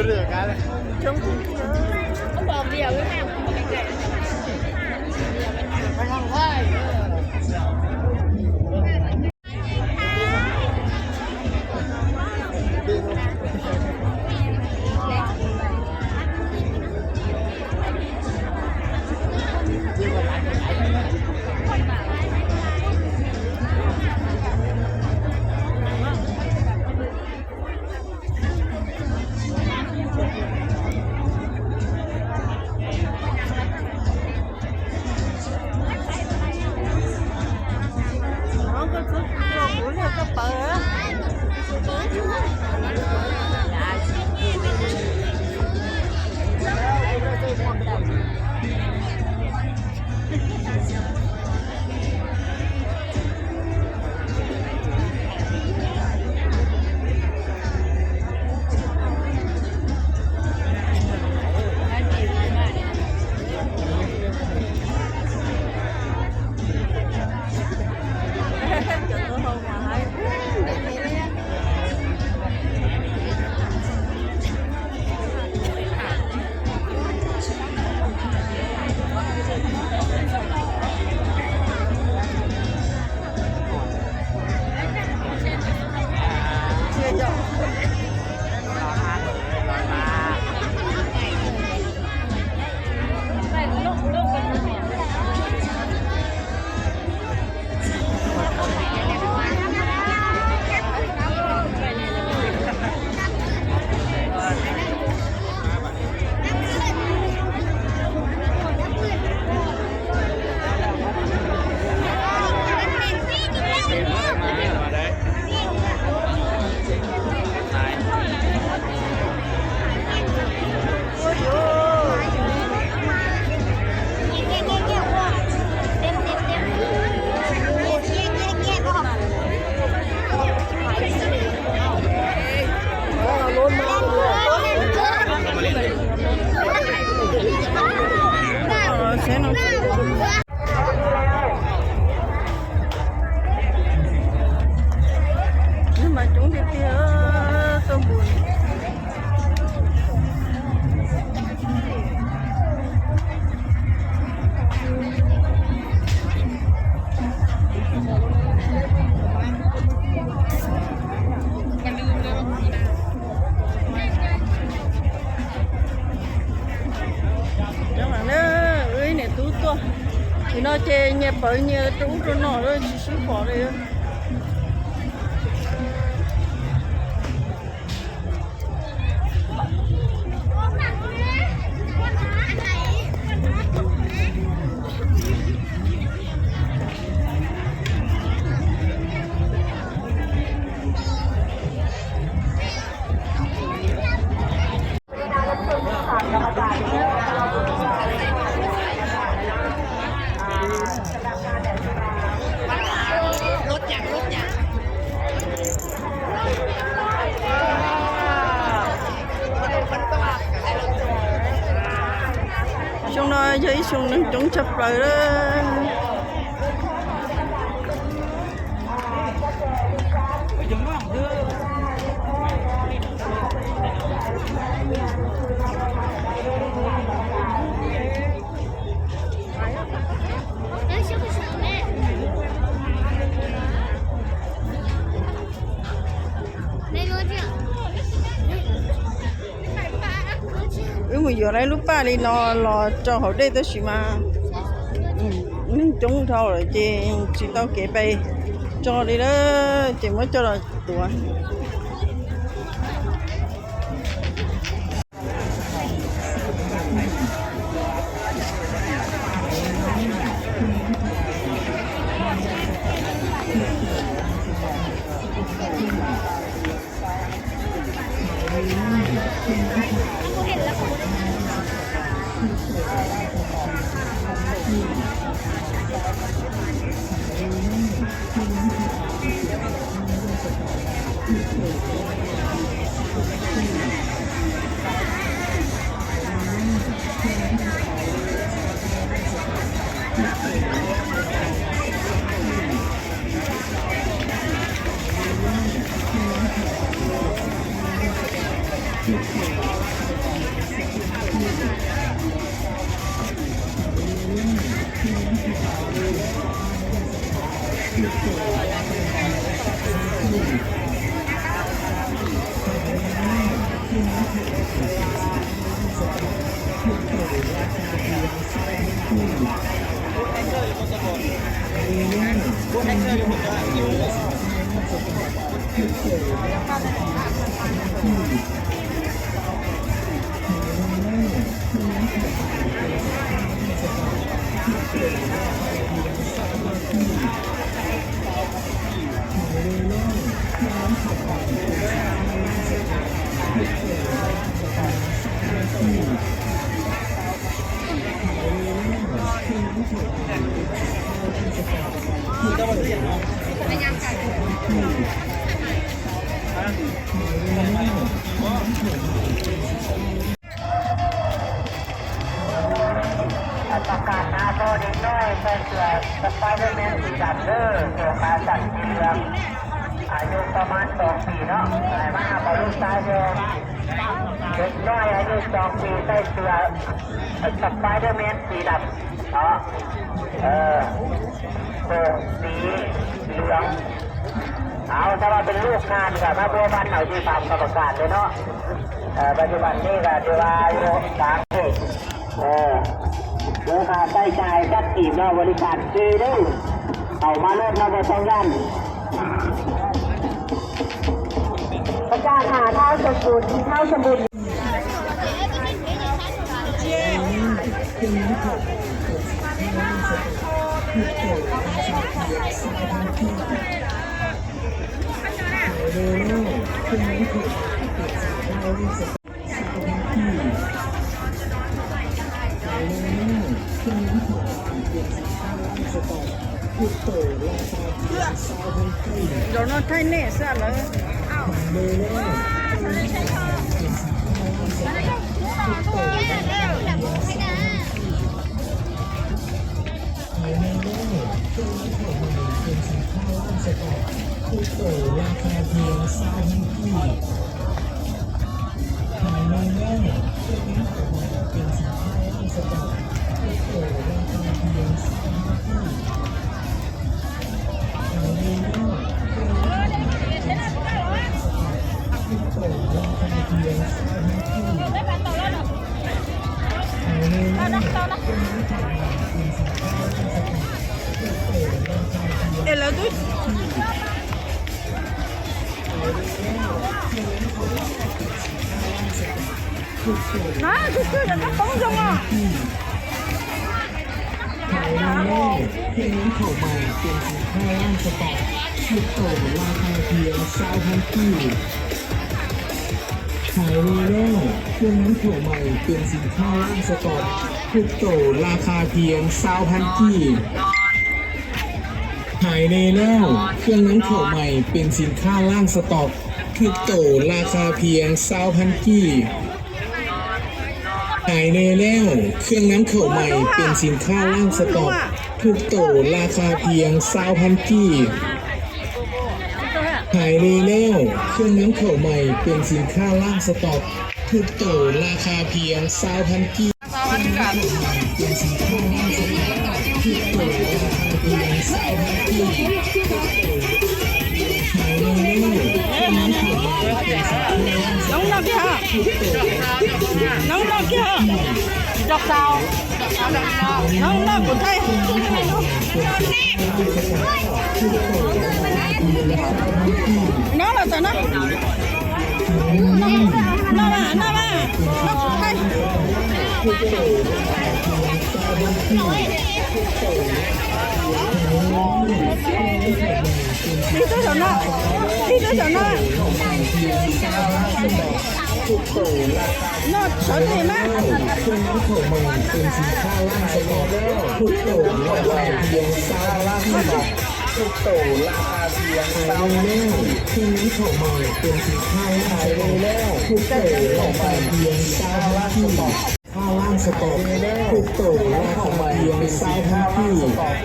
được cái này trông cũng có bò bìa với hàng của cái này phải không thôi nhưng mà chúng đi kia tôm buồn chắc là nó ơi này tú to thì nó chê nhà bởi nhà trúng cho nó rồi chỉ bỏ đi chúng nó giấy xuống nó trúng chập rồi đó người giờ này lúc ba đi nó lo cho họ đây tới xí mà nên chúng thôi rồi chị tao kể bay cho đi đó chị mới cho là tuổi Thank you. ประกาศนาโบเด็กน้อยใส่เสื้อสไปเดอร์แมนสีดำเด้อเกี่ยวกับสัตว์สีเหลืองอายุประมาณ2 ปีเนาะอะไรมาบอลลูกชายเด้อเด็กน้อยอายุ2 ปีใส่เสื้อสไปเดอร์แมนสีดำเนาะสีเหลืองเอาถ้าว่าเป็นลูกงานกับมาบัวบันหน่อยที่ทำประกาศเลยเนาะปัจจุบันนี้ก็จะว่าอายุ3 ปีราคาใช้จ่ายจัดอีกเราบริการฟรีด้วยเอามาเลิศเราไปต้องยันประกาศหาเท้าสมบูรณ์เท้าสมบูรณ์เดี๋ยวน้องไทยเน่ซะเลยเอ็แล้วด้วยฮะทุกคนจะต้องจังอ่ะเพลงนี้เข้ามาเป็นสินค้าล่างสต็อกชุดโตราคาเพียง20,000 กีบขายเร็วๆเพลงนี้เข้ามาเป็นสินค้าล่างสต็อกชุดโตราคาเพียง20,000 กีบขายเร็วๆเครื่องนั้นเข้าใหม่เป็นสินค้าล่างสต็อกชุดโตราคาเพียง20,000 กีบขายเร็วๆเครื่องน้ำเข่าใหม่เป็นสินค้าล่างสต็อกทุกโตราคาเพียง20,000 กีบขายเร็วๆเครื่องน้ำเข่าใหม่เป็นสินค้าล่างสต็อกทุกโตราคาเพียง20,000 กีบเป็นสินค้าล่างสต็อกทุกโตราคาเพียง20,000 กีบขายเร็วๆเครื่องน้ำเข่าใหม่เป็นสินค้าล่างสต็อก น้องนกค่ะน้องนกค่ะดอกดาวน้องนกคนไทยน้องเราจะนะน้องมาน้องคนไทยนี่ตัวฉันนะนี่ตัวฉันนะนอดฉันเห็นไหม เครื่องน้ำโขงมันเป็นสินค้าล่างสต็อกทุกโตราคาเพียง20,000 บาททุกโตราคาเพียง20,000 เครื่องน้ำโขงมันเป็นสินค้าล่างสต็อกทุกโตราคาเพียง20,000 บาทค่าล่างสต็อกทุกโตราคาเพียง20,000 บาท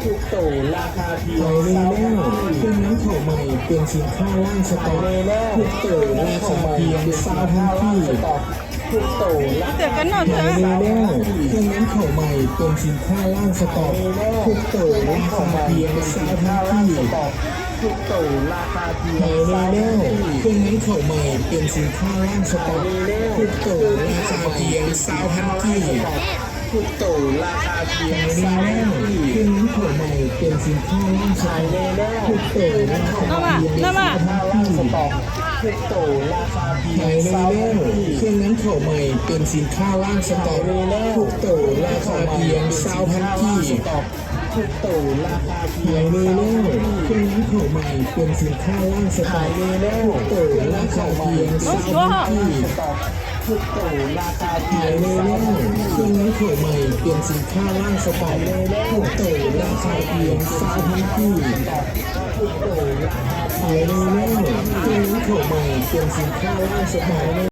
ทุกโตราคาเพียง20,000 เครื่องน้ำโขงมันเป็นสินค้าล่างสต็อกทุกโตราคาเพียง20,000 ทุกโตราคา เดี๋ยวกันหน่อยเถอะ เครื่องน้ำเข่าใหม่เป็นสินค้าล่างสต็อกทุกโตราคาเพียง20,000 กีบ ทุกโตราคาเพียง เครื่อง ช่วงนั้นเข้าใหม่เป็นสินค้าล่างสต็อกทุกโตราคาเพียง20,000กีบทุกโตราคาเพียง20,000กีบช่วงนั้นเข้าใหม่เป็นสินค้าล่างสต็อกทุกโตราคาเพียง20,000กีบทุกโตราคาเพียง20,000กีบช่วงนั้นเข้าใหม่เป็นสินค้าล่างสต็อกทุกโตราคาเพียง20,000กีบทุกโตราคาเพียงช่วงนั้นเข้าใหม่เป็นสินค้าล่างสต็อกทุกโตราคาเพียง20,000กีบทุกโตราคาเพียงช่วงนั้นเข้าใหม่เป็นสินค้าล่างสต็อกทุกโตราคาเพียง20,000กีบทุกโตราคาเพียงช่วงนั้นเข้าใหม่เป็นสินค้าล่างสต็อก